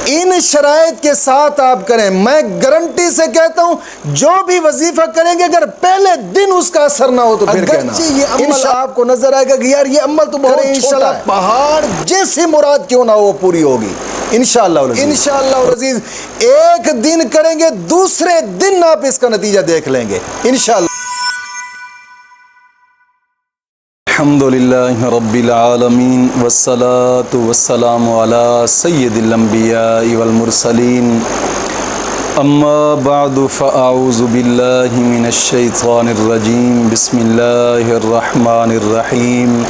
ان شرائط کے ساتھ آپ کریں. میں گارنٹی سے کہتا ہوں جو بھی وظیفہ کریں گے اگر پہلے دن اس کا اثر نہ ہو تو پھر کہنا یہ عمل آپ کو نظر آئے گا کہ یار یہ عمل تو بہت چھوٹا ہے. پہاڑ جیسی مراد کیوں نہ ہو پوری ہوگی انشاءاللہ العزیز. ایک دن کریں گے دوسرے دن آپ اس کا نتیجہ دیکھ لیں گے انشاءاللہ. الحمدللہ رب العالمین والصلاة والسلام علی سید الانبیاء والمرسلین اما بعد فاعوذ باللہ من الشیطان الرجیم بسم اللہ الرحمن الرحیم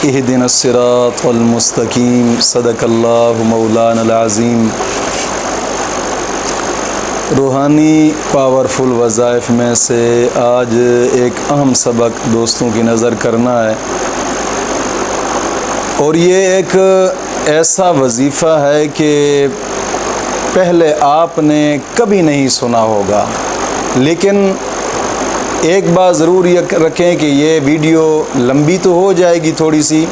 اہدنا الصراط المستقیم صدق اللہ مولانا العظیم. روحانی پاورفل وظائف میں سے آج ایک اہم سبق دوستوں کی نظر کرنا ہے، اور یہ ایک ایسا وظیفہ ہے کہ پہلے آپ نے کبھی نہیں سنا ہوگا، لیکن ایک بات ضرور رکھیں کہ یہ ویڈیو لمبی تو ہو جائے گی تھوڑی سی،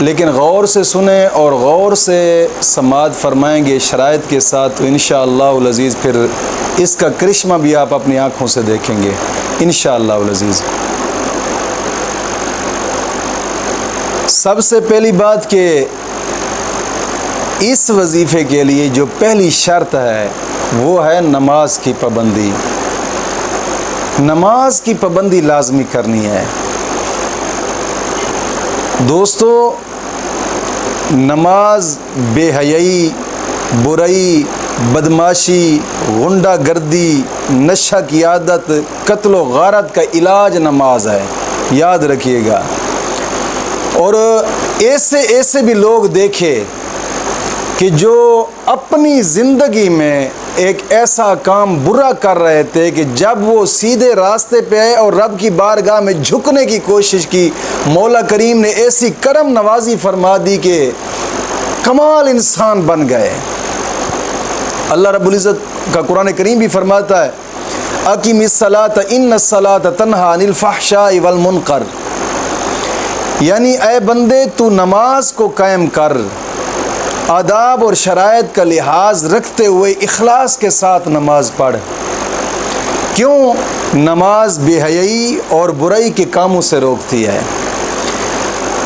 لیکن غور سے سنیں اور غور سے سماعت فرمائیں گے شرائط کے ساتھ، تو انشاءاللہ العزیز پھر اس کا کرشمہ بھی آپ اپنی آنکھوں سے دیکھیں گے انشاءاللہ العزیز. سب سے پہلی بات کہ اس وظیفے کے لیے جو پہلی شرط ہے وہ ہے نماز کی پابندی. نماز کی پابندی لازمی کرنی ہے دوستو. نماز بے حیائی، برائی، بدماشی، غنڈہ گردی، نشہ کی عادت، قتل و غارت کا علاج نماز ہے، یاد رکھیے گا. اور ایسے بھی لوگ دیکھے کہ جو اپنی زندگی میں ایک ایسا کام برا کر رہے تھے کہ جب وہ سیدھے راستے پہ آئے اور رب کی بارگاہ میں جھکنے کی کوشش کی، مولا کریم نے ایسی کرم نوازی فرما دی کہ کمال انسان بن گئے. اللہ رب العزت کا قرآن کریم بھی فرماتا ہے اقیم الصلاۃ ان الصلاۃ تنہی عن الفحشاء والمنکر، یعنی اے بندے تو نماز کو قائم کر، آداب اور شرائط کا لحاظ رکھتے ہوئے اخلاص کے ساتھ نماز پڑھ. کیوں؟ نماز بے حیائی اور برائی کے کاموں سے روکتی ہے.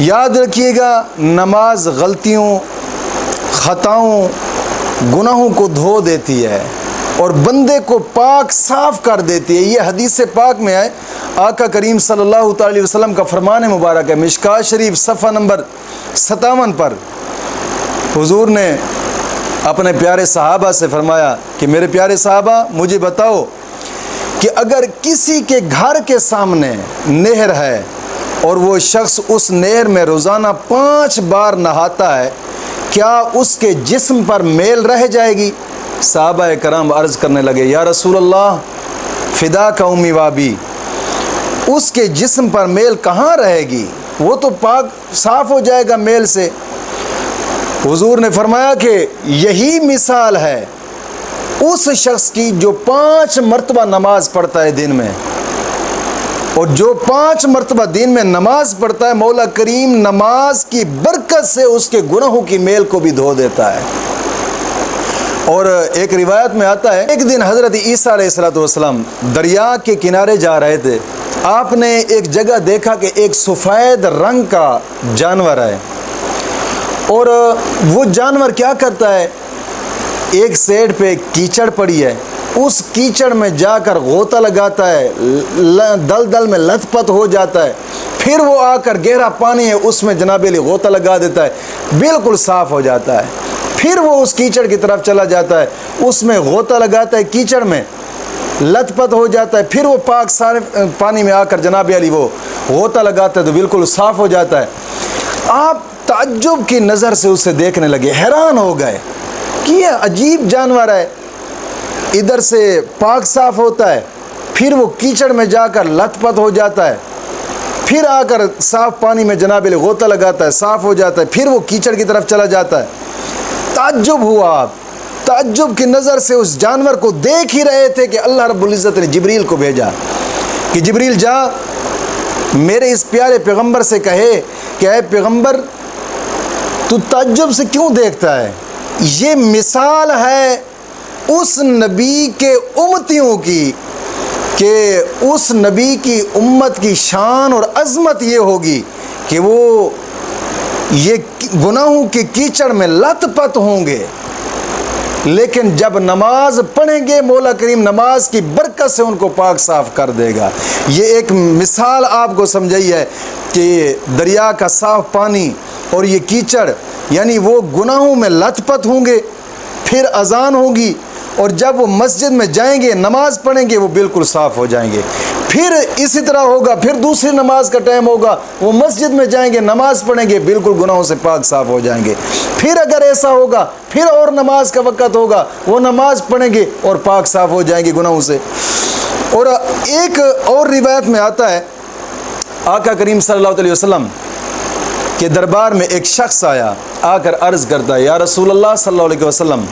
یاد رکھیے گا نماز غلطیوں، خطاؤں، گناہوں کو دھو دیتی ہے اور بندے کو پاک صاف کر دیتی ہے. یہ حدیث پاک میں ہے، آقا کریم صلی اللہ تعالی علیہ وسلم کا فرمان مبارک ہے، مشکوٰۃ شریف صفحہ نمبر 57 پر حضور نے اپنے پیارے صحابہ سے فرمایا کہ میرے پیارے صحابہ مجھے بتاؤ کہ اگر کسی کے گھر کے سامنے نہر ہے اور وہ شخص اس نہر میں روزانہ 5 بار نہاتا ہے، کیا اس کے جسم پر میل رہ جائے گی؟ صحابہ کرام عرض کرنے لگے یا رسول اللہ فداک امی و ابی، اس کے جسم پر میل کہاں رہے گی، وہ تو پاک صاف ہو جائے گا میل سے. حضور نے فرمایا کہ یہی مثال ہے اس شخص کی جو 5 مرتبہ نماز پڑھتا ہے دن میں، اور جو 5 مرتبہ دن میں نماز پڑھتا ہے مولا کریم نماز کی برکت سے اس کے گناہوں کی میل کو بھی دھو دیتا ہے. اور ایک روایت میں آتا ہے ایک دن حضرت عیسیٰ علیہ السلام دریا کے کنارے جا رہے تھے. آپ نے ایک جگہ دیکھا کہ ایک سفید رنگ کا جانور ہے، اور وہ جانور کیا کرتا ہے، ایک سائڈ پہ کیچڑ پڑی ہے، اس کیچڑ میں جا کر غوطہ لگاتا ہے، دل میں لت پت ہو جاتا ہے، پھر وہ آ کر گہرا پانی ہے اس میں جناب علی غوطہ لگا دیتا ہے، بالکل صاف ہو جاتا ہے. پھر وہ اس کیچڑ کی طرف چلا جاتا ہے، اس میں غوطہ لگاتا ہے، کیچڑ میں لت پت ہو جاتا ہے، پھر وہ پاک سارے پانی میں آ کر جناب علی وہ غوطہ لگاتا ہے تو بالکل صاف ہو جاتا ہے. آپ تعجب کی نظر سے اسے دیکھنے لگے، حیران ہو گئے کہ یہ عجیب جانور ہے، ادھر سے پاک صاف ہوتا ہے، پھر وہ کیچڑ میں جا کر لت پت ہو جاتا ہے، پھر آ کر صاف پانی میں جناب علی غوطہ لگاتا ہے، صاف ہو جاتا ہے، پھر وہ کیچڑ کی طرف چلا جاتا ہے. تعجب ہوا، آپ تعجب کی نظر سے اس جانور کو دیکھ ہی رہے تھے کہ اللہ رب العزت نے جبریل کو بھیجا کہ جبریل جا میرے اس پیارے پیغمبر سے کہے کہ اے پیغمبر تو تعجب سے کیوں دیکھتا ہے، یہ مثال ہے اس نبی کے امتیوں کی کہ اس نبی کی امت کی شان اور عظمت یہ ہوگی کہ وہ یہ گناہوں کے کیچڑ میں لت پت ہوں گے، لیکن جب نماز پڑھیں گے مولا کریم نماز کی برکت سے ان کو پاک صاف کر دے گا۔ یہ ایک مثال آپ کو سمجھائی ہے کہ دریا کا صاف پانی اور یہ کیچڑ، یعنی وہ گناہوں میں لت پت ہوں گے، پھر اذان ہوگی اور جب وہ مسجد میں جائیں گے نماز پڑھیں گے وہ بالکل صاف ہو جائیں گے۔ پھر اسی طرح ہوگا، پھر دوسری نماز کا ٹائم ہوگا، وہ مسجد میں جائیں گے نماز پڑھیں گے بالکل گناہوں سے پاک صاف ہو جائیں گے۔ پھر اگر ایسا ہوگا پھر اور نماز کا وقت ہوگا، وہ نماز پڑھیں گے اور پاک صاف ہو جائیں گے گناہوں سے۔ اور ایک اور روایت میں آتا ہے آقا کریم صلی اللہ علیہ وسلم کے دربار میں ایک شخص آیا، آ کر عرض کرتا ہے یا رسول اللہ صلی اللہ علیہ وسلم،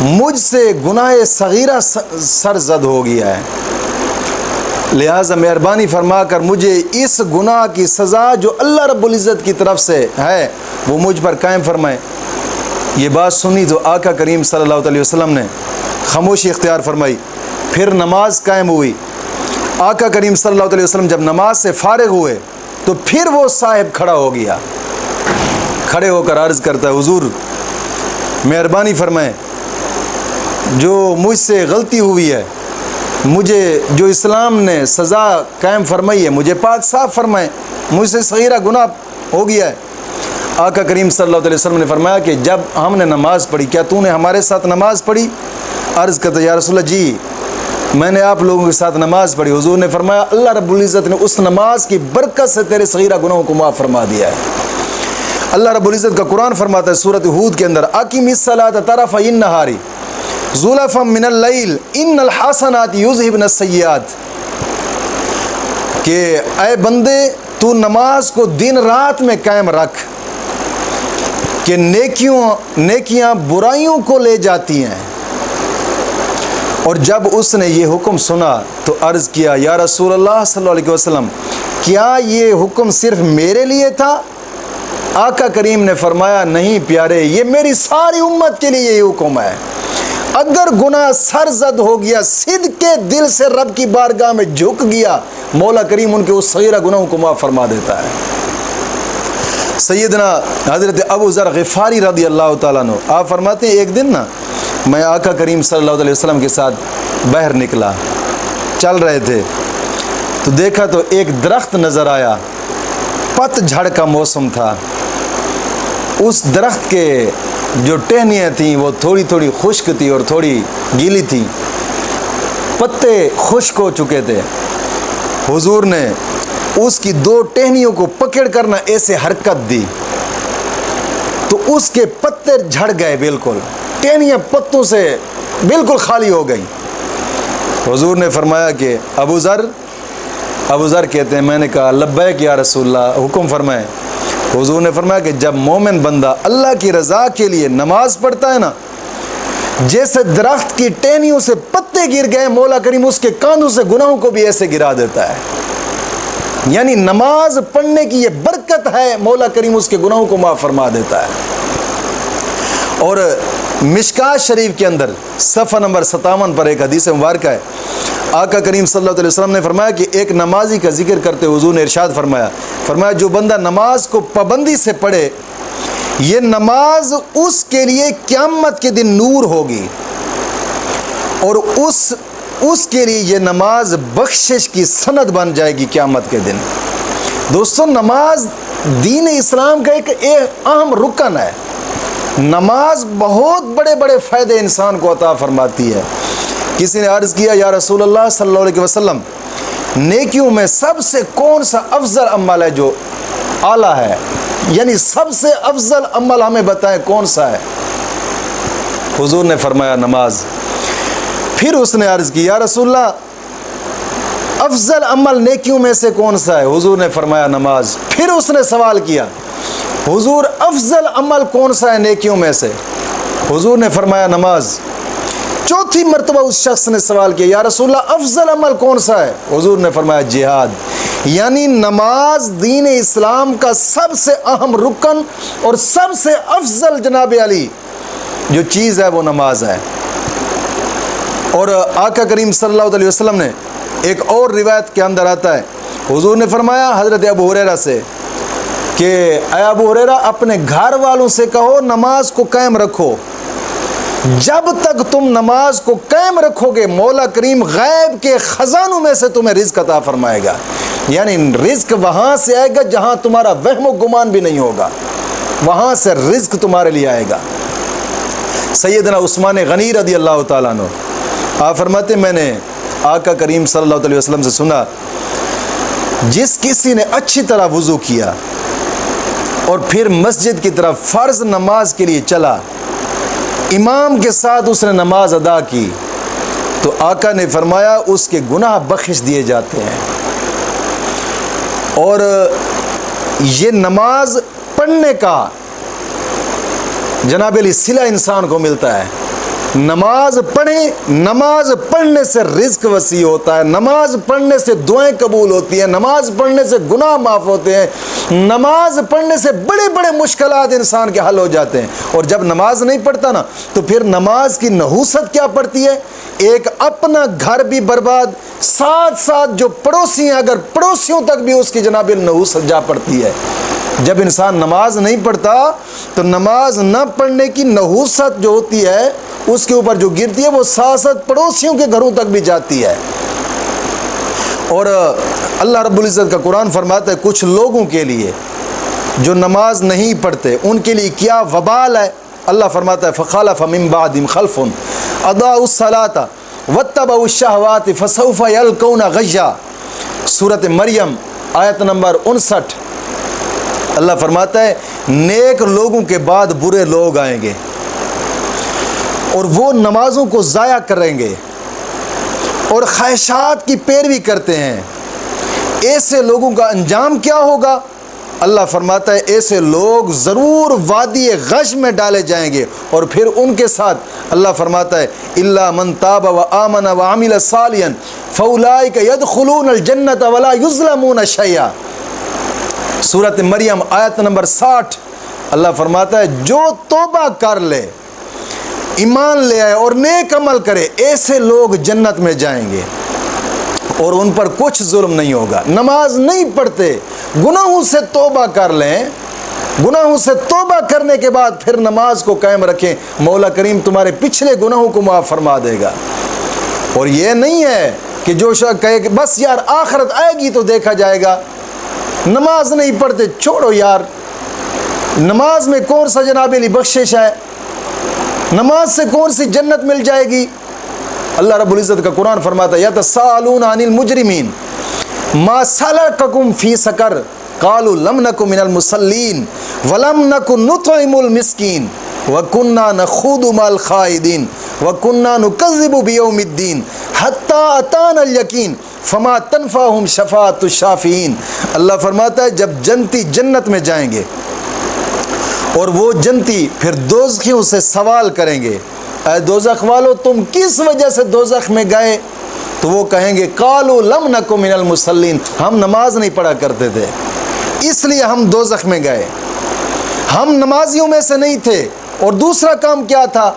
مجھ سے گناہ صغیرہ سرزد ہو گیا ہے، لہٰذا مہربانی فرما کر مجھے اس گناہ کی سزا جو اللہ رب العزت کی طرف سے ہے وہ مجھ پر قائم فرمائے۔ یہ بات سنی تو آقا کریم صلی اللہ علیہ وسلم نے خاموشی اختیار فرمائی، پھر نماز قائم ہوئی۔ آقا کریم صلی اللہ علیہ وسلم جب نماز سے فارغ ہوئے تو پھر وہ صاحب کھڑا ہو گیا، کھڑے ہو کر عرض کرتا ہے حضور مہربانی فرمائیں، جو مجھ سے غلطی ہوئی ہے، مجھے جو اسلام نے سزا قائم فرمائی ہے مجھے پاک صاف فرمائیں، مجھ سے صغیرہ گناہ ہو گیا ہے۔ آقا کریم صلی اللہ علیہ وسلم نے فرمایا کہ جب ہم نے نماز پڑھی کیا تو نے ہمارے ساتھ نماز پڑھی؟ عرض کرتا یا رسول اللہ جی میں نے آپ لوگوں کے ساتھ نماز پڑھی۔ حضور نے فرمایا اللہ رب العزت نے اس نماز کی برکت سے تیرے صغیرہ گناہوں کو معاف فرما دیا ہے۔ اللہ رب العزت کا قرآن فرماتا ہے سورۃ ہود کے اندر اقیم الصلاۃ طرفی النہار زلفا من اللیل ان الحسنات یذہبن السیئات، کہ اے بندے تو نماز کو دن رات میں قائم رکھ کہ نیکیاں برائیوں کو لے جاتی ہیں۔ اور جب اس نے یہ حکم سنا تو عرض کیا یا رسول اللہ صلی اللہ علیہ وسلم کیا یہ حکم صرف میرے لیے تھا؟ آقا کریم نے فرمایا نہیں پیارے، یہ میری ساری امت کے لیے یہ حکم ہے۔ اگر گناہ سرزد ہو گیا، صدق کے دل سے رب کی بارگاہ میں جھک گیا، مولا کریم ان کے اس صغیرہ گناہوں کو معاف فرما دیتا ہے۔ سیدنا حضرت ابو ذر غفاری رضی اللہ تعالیٰ عنہ آپ فرماتے ہیں ایک دن نا میں آقا کریم صلی اللہ علیہ وسلم کے ساتھ باہر نکلا، چل رہے تھے تو دیکھا تو ایک درخت نظر آیا، پت جھڑ کا موسم تھا، اس درخت کے جو ٹہنیاں تھیں وہ تھوڑی تھوڑی خشک تھی اور تھوڑی گیلی تھی، پتے خشک ہو چکے تھے۔ حضور نے اس کی دو ٹہنیوں کو پکڑ کر نہ ایسے حرکت دی تو اس کے پتے جھڑ گئے، بالکل ٹہنیاں پتوں سے بالکل خالی ہو گئی۔ حضور نے فرمایا کہ ابو ذر کہتے ہیں میں نے کہا لبیک یا رسول اللہ، حکم فرمائیں۔ حضور نے فرمایا کہ جب مومن بندہ اللہ کی رضا کے لیے نماز پڑھتا ہے نا، جیسے درخت کی ٹہنیوں سے پتے گر گئے، مولا کریم اس کے کاندھوں سے گناہوں کو بھی ایسے گرا دیتا ہے۔ یعنی نماز پڑھنے کی یہ برکت ہے، مولا کریم اس کے گناہوں کو معاف فرما دیتا ہے۔ اور مشکات شریف کے اندر صفحہ نمبر 57 پر ایک حدیث مبارکہ ہے، آقا کریم صلی اللہ علیہ وسلم نے فرمایا کہ ایک نمازی کا ذکر کرتے حضور نے ارشاد فرمایا جو بندہ نماز کو پابندی سے پڑھے یہ نماز اس کے لیے قیامت کے دن نور ہوگی، اور اس کے لیے یہ نماز بخشش کی سند بن جائے گی قیامت کے دن۔ دوستو نماز دین اسلام کا ایک اہم رکن ہے۔ نماز بہت بڑے بڑے فائدے انسان کو عطا فرماتی ہے۔ کسی نے عرض کیا یا رسول اللہ صلی اللہ علیہ وسلم نیکیوں میں سب سے کون سا افضل عمل ہے جو اعلیٰ ہے، یعنی سب سے افضل عمل ہمیں بتائیں کون سا ہے؟ حضور نے فرمایا نماز۔ پھر اس نے عرض کی یا رسول اللہ افضل عمل نیکیوں میں سے کون سا ہے؟ حضور نے فرمایا نماز۔ پھر اس نے سوال کیا حضور افضل عمل کون سا ہے نیکیوں میں سے؟ حضور نے فرمایا نماز۔ چوتھی مرتبہ اس شخص نے سوال کیا یا رسول اللہ افضل عمل کون سا ہے؟ حضور نے فرمایا جہاد۔ یعنی نماز دین اسلام کا سب سے اہم رکن اور سب سے افضل جناب علی جو چیز ہے وہ نماز ہے۔ اور آقا کریم صلی اللہ علیہ وسلم نے ایک اور روایت کے اندر آتا ہے، حضور نے فرمایا حضرت ابو ہریرہ سے کہ اے ابو ہریرہ اپنے گھر والوں سے کہو نماز کو قائم رکھو، جب تک تم نماز کو قائم رکھو گے مولا کریم غیب کے خزانوں میں سے تمہیں رزق عطا فرمائے گا، یعنی رزق وہاں سے آئے گا جہاں تمہارا وہم و گمان بھی نہیں ہوگا، وہاں سے رزق تمہارے لیے آئے گا۔ سیدنا عثمان غنی رضی اللہ تعالیٰ عنہ آپ فرماتے میں نے آقا کریم صلی اللہ علیہ وسلم سے سنا، جس کسی نے اچھی طرح وضو کیا اور پھر مسجد کی طرف فرض نماز کے لیے چلا، امام کے ساتھ اس نے نماز ادا کی، تو آقا نے فرمایا اس کے گناہ بخش دیے جاتے ہیں۔ اور یہ نماز پڑھنے کا جناب علی صلہ انسان کو ملتا ہے، نماز پڑھیں، نماز پڑھنے سے رزق وسیع ہوتا ہے، نماز پڑھنے سے دعائیں قبول ہوتی ہیں، نماز پڑھنے سے گناہ معاف ہوتے ہیں، نماز پڑھنے سے بڑے بڑے مشکلات انسان کے حل ہو جاتے ہیں۔ اور جب نماز نہیں پڑھتا نا تو پھر نماز کی نحوست کیا پڑتی ہے، ایک اپنا گھر بھی برباد، ساتھ ساتھ جو پڑوسی ہیں اگر پڑوسیوں تک بھی اس کی جناب نحوست جا پڑتی ہے۔ جب انسان نماز نہیں پڑھتا تو نماز نہ پڑھنے کی نحوست جو ہوتی ہے اس کے اوپر جو گرتی ہے وہ ساتھ ساتھ پڑوسیوں کے گھروں تک بھی جاتی ہے۔ اور اللہ رب العزت کا قرآن فرماتا ہے کچھ لوگوں کے لیے جو نماز نہیں پڑھتے ان کے لیے کیا وبال ہے۔ اللہ فرماتا ہے فخلف من بعدهم خلف اضاعوا الصلاة واتبعوا الشهوات فسوف يلقون غیا، سورۃ مریم آیت نمبر 59۔ اللہ فرماتا ہے نیک لوگوں کے بعد برے لوگ آئیں گے اور وہ نمازوں کو ضائع کریں گے اور خواہشات کی پیروی کرتے ہیں، ایسے لوگوں کا انجام کیا ہوگا؟ اللہ فرماتا ہے ایسے لوگ ضرور وادی غش میں ڈالے جائیں گے، اور پھر ان کے ساتھ اللہ فرماتا ہے الا من تاب وآمن وعمل صالحا فاولئک يدخلون الجنة ولا يظلمون شیئا، سورۃ مریم آیت نمبر 60۔ اللہ فرماتا ہے جو توبہ کر لے، ایمان لے آئے اور نیک عمل کرے، ایسے لوگ جنت میں جائیں گے اور ان پر کچھ ظلم نہیں ہوگا۔ نماز نہیں پڑھتے، گناہوں سے توبہ کر لیں، گناہوں سے توبہ کرنے کے بعد پھر نماز کو قائم رکھیں، مولا کریم تمہارے پچھلے گناہوں کو معاف فرما دے گا۔ اور یہ نہیں ہے کہ جو شخص کہے کہ بس یار آخرت آئے گی تو دیکھا جائے گا، نماز نہیں پڑھتے چھوڑو یار، نماز میں کون سا جناب علی بخشش ہے، نماز سے کون سی جنت مل جائے گی؟ اللہ رب العزت کا قرآن فرماتا ہے یتساءلون عن المجرمین ما سلککم فی سقر قالوا لم نک من المصلین ولم نک نطعم المسکین وکننا نخوض مع الخائضین وکننا نکذب بیوم الدین حتی اتانا الیقین فما تنفعہم شفاعۃ الشافعین۔ اللہ فرماتا ہے جب جنتی جنت میں جائیں گے اور وہ جنتی پھر دوزخیوں سے سوال کریں گے اے دوزخ والو تم کس وجہ سے دوزخ میں گئے، تو وہ کہیں گے قالوا لم نک من المصلین، ہم نماز نہیں پڑھا کرتے تھے اس لیے ہم دوزخ میں گئے، ہم نمازیوں میں سے نہیں تھے۔ اور دوسرا کام کیا تھا؟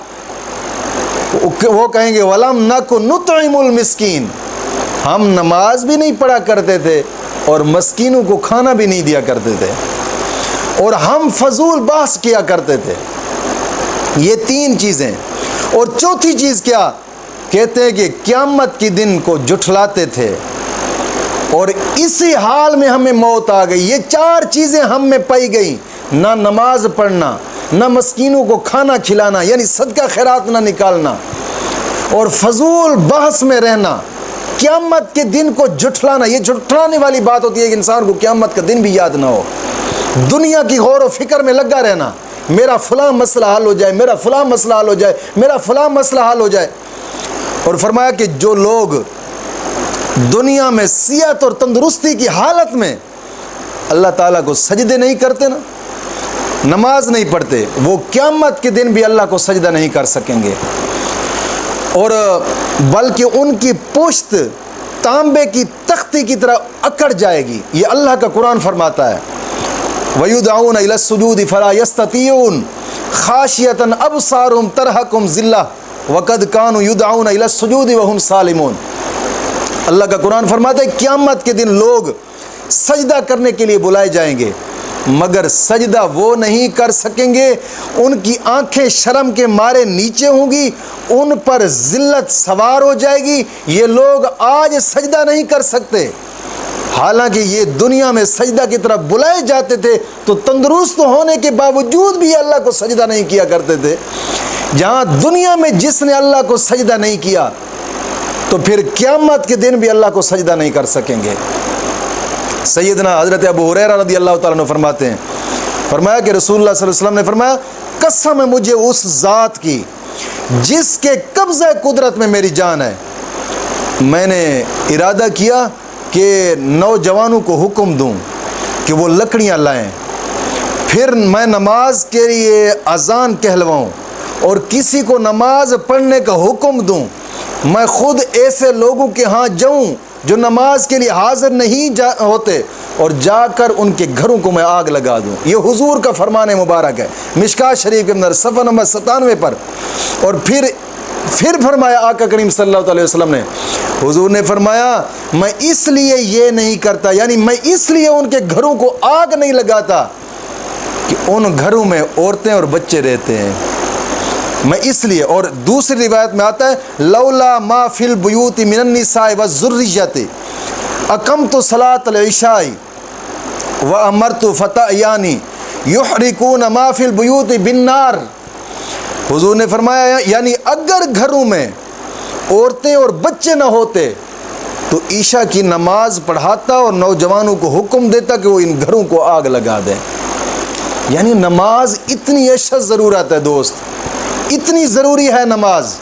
وہ کہیں گے ولم نک نطعم المسکین، ہم نماز بھی نہیں پڑھا کرتے تھے اور مسکینوں کو کھانا بھی نہیں دیا کرتے تھے، اور ہم فضول بحث کیا کرتے تھے۔ یہ تین چیزیں۔ اور چوتھی چیز کیا کہتے ہیں کہ قیامت کے دن کو جھٹلاتے تھے اور اسی حال میں ہمیں موت آ گئی۔ یہ چار چیزیں ہم میں پائی گئی، نہ نماز پڑھنا، نہ مسکینوں کو کھانا کھلانا یعنی صدقہ خیرات نہ نکالنا، اور فضول بحث میں رہنا، قیامت کے دن کو جھٹلانا۔ یہ جھٹلانے والی بات ہوتی ہے کہ انسان کو قیامت کا دن بھی یاد نہ ہو، دنیا کی غور و فکر میں لگا رہنا، میرا فلاں مسئلہ حل ہو جائے، میرا فلاں مسئلہ حل ہو جائے، میرا فلاں مسئلہ حل ہو جائے۔ اور فرمایا کہ جو لوگ دنیا میں صحت اور تندرستی کی حالت میں اللہ تعالیٰ کو سجدے نہیں کرتے نا، نماز نہیں پڑھتے، وہ قیامت کے دن بھی اللہ کو سجدہ نہیں کر سکیں گے، اور بلکہ ان کی پشت تانبے کی تختی کی طرح اکڑ جائے گی۔ یہ اللہ کا قرآن فرماتا ہے وَيُدْعَوْنَ إِلَى السُّجُودِ فَلَا يَسْتَطِيعُونَ خاشیتن ابصارہم ترہقہم ذلہ وقد کانوا یدعون الی السجود وہم سالمون۔ اللہ کا قرآن فرماتا ہے قیامت کے دن لوگ سجدہ کرنے کے لیے بلائے جائیں گے مگر سجدہ وہ نہیں کر سکیں گے، ان کی آنکھیں شرم کے مارے نیچے ہوں گی، ان پر ذلت سوار ہو جائے گی، یہ لوگ آج سجدہ نہیں کر سکتے، حالانکہ یہ دنیا میں سجدہ کی طرف بلائے جاتے تھے تو تندرست ہونے کے باوجود بھی اللہ کو سجدہ نہیں کیا کرتے تھے۔ جہاں دنیا میں جس نے اللہ کو سجدہ نہیں کیا تو پھر قیامت کے دن بھی اللہ کو سجدہ نہیں کر سکیں گے۔ سیدنا حضرت ابو ہریرہ رضی اللہ تعالیٰ عنہ فرماتے ہیں، فرمایا کہ رسول اللہ صلی اللہ علیہ وسلم نے فرمایا قسم ہے مجھے اس ذات کی جس کے قبضہ قدرت میں میری جان ہے، میں نے ارادہ کیا کہ نوجوانوں کو حکم دوں کہ وہ لکڑیاں لائیں، پھر میں نماز کے لیے اذان کہلواؤں اور کسی کو نماز پڑھنے کا حکم دوں، میں خود ایسے لوگوں کے ہاں جاؤں جو نماز کے لیے حاضر نہیں ہوتے اور جا کر ان کے گھروں کو میں آگ لگا دوں۔ یہ حضور کا فرمان مبارک ہے مشکات شریف کے اندر صفحہ نمبر 97 پر۔ اور پھر فرمایا آقا کریم صلی اللہ علیہ وسلم نے، حضور نے فرمایا میں اس لیے یہ نہیں کرتا، یعنی میں اس لیے ان کے گھروں کو آگ نہیں لگاتا کہ ان گھروں میں عورتیں اور بچے رہتے ہیں، میں اس لیے۔ اور دوسری روایت میں آتا ہے لولا ما فی البیوت من النساء والذریۃ اقمت صلاۃ العشاء وامرت فتیان یحرقون ما فی البیوت بالنار۔ حضور نے فرمایا یعنی اگر گھروں میں عورتیں اور بچے نہ ہوتے تو عشاء کی نماز پڑھاتا اور نوجوانوں کو حکم دیتا کہ وہ ان گھروں کو آگ لگا دیں۔ یعنی نماز اتنی اشد ضرورت ہے دوست، اتنی ضروری ہے نماز۔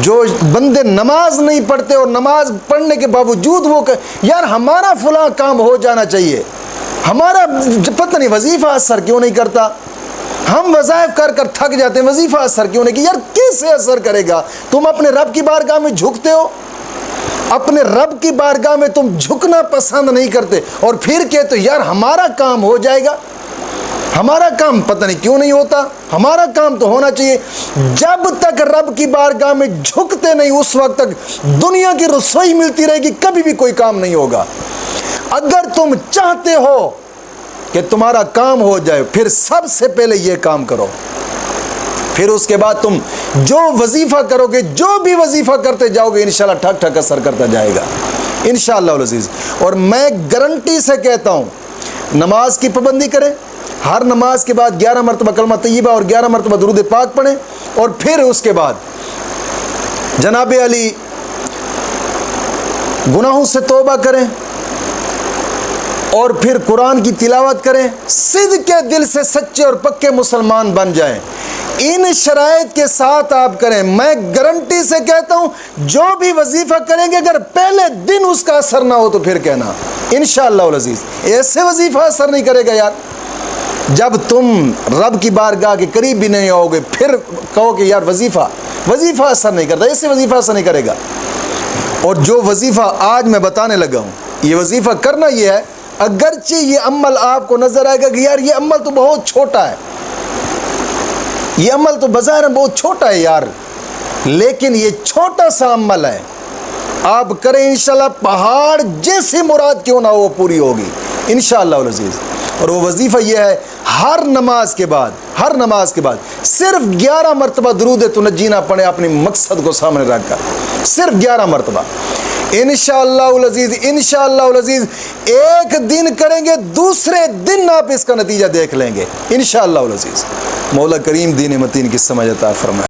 جو بندے نماز نہیں پڑھتے اور نماز پڑھنے کے باوجود وہ یار ہمارا فلاں کام ہو جانا چاہیے، ہمارا پتہ نہیں وظیفہ اثر کیوں نہیں کرتا، ہم وظائف کر کر تھک جاتے ہیں، وظیفہ اثر کیوں نہیں کہ یار کیسے اثر کرے گا؟ تم اپنے رب کی بارگاہ میں جھکتے ہو، اپنے رب کی بارگاہ میں تم جھکنا پسند نہیں کرتے اور پھر کہتے ہو یار ہمارا کام ہو جائے گا، ہمارا کام پتہ نہیں کیوں نہیں ہوتا، ہمارا کام تو ہونا چاہیے۔ جب تک رب کی بارگاہ میں جھکتے نہیں اس وقت تک دنیا کی رسوئی ملتی رہے گی، کبھی بھی کوئی کام نہیں ہوگا۔ اگر تم چاہتے ہو کہ تمہارا کام ہو جائے پھر سب سے پہلے یہ کام کرو، پھر اس کے بعد تم جو وظیفہ کرو گے، جو بھی وظیفہ کرتے جاؤ گے انشاءاللہ ٹھک ٹھک اثر کرتا جائے گا انشاءاللہ العزیز۔ اور میں گارنٹی سے کہتا ہوں نماز کی پابندی کریں، ہر نماز کے بعد 11 مرتبہ کلمہ طیبہ اور 11 مرتبہ درود پاک پڑھیں، اور پھر اس کے بعد جناب علی گناہوں سے توبہ کریں اور پھر قرآن کی تلاوت کریں، صدق کے دل سے سچے اور پکے مسلمان بن جائیں۔ ان شرائط کے ساتھ آپ کریں، میں گارنٹی سے کہتا ہوں جو بھی وظیفہ کریں گے اگر پہلے دن اس کا اثر نہ ہو تو پھر کہنا انشاءاللہ العزیز ایسے وظیفہ اثر نہیں کرے گا یار۔ جب تم رب کی بارگاہ کے قریب بھی نہیں آؤ گے پھر کہو کہ یار وظیفہ اثر نہیں کرتا، ایسے وظیفہ اثر نہیں کرے گا۔ اور جو وظیفہ آج میں بتانے لگا ہوں یہ وظیفہ کرنا یہ ہے، اگرچہ یہ عمل آپ کو نظر آئے گا کہ یار یہ عمل تو بہت چھوٹا ہے، یہ عمل تو بظاہر بہت چھوٹا ہے یار، لیکن یہ چھوٹا سا عمل ہے، آپ کریں انشاءاللہ پہاڑ جیسی مراد کیوں نہ ہو وہ پوری ہوگی انشاءاللہ العزیز۔ اور وہ وظیفہ یہ ہے ہر نماز کے بعد صرف 11 مرتبہ درود تنجینا پڑھیں اپنی مقصد کو سامنے رکھ کر، صرف 11 مرتبہ انشاءاللہ العزیز ایک دن کریں گے دوسرے دن آپ اس کا نتیجہ دیکھ لیں گے انشاءاللہ العزیز۔ مولا کریم دین متین کی سمجھ عطا فرمائے۔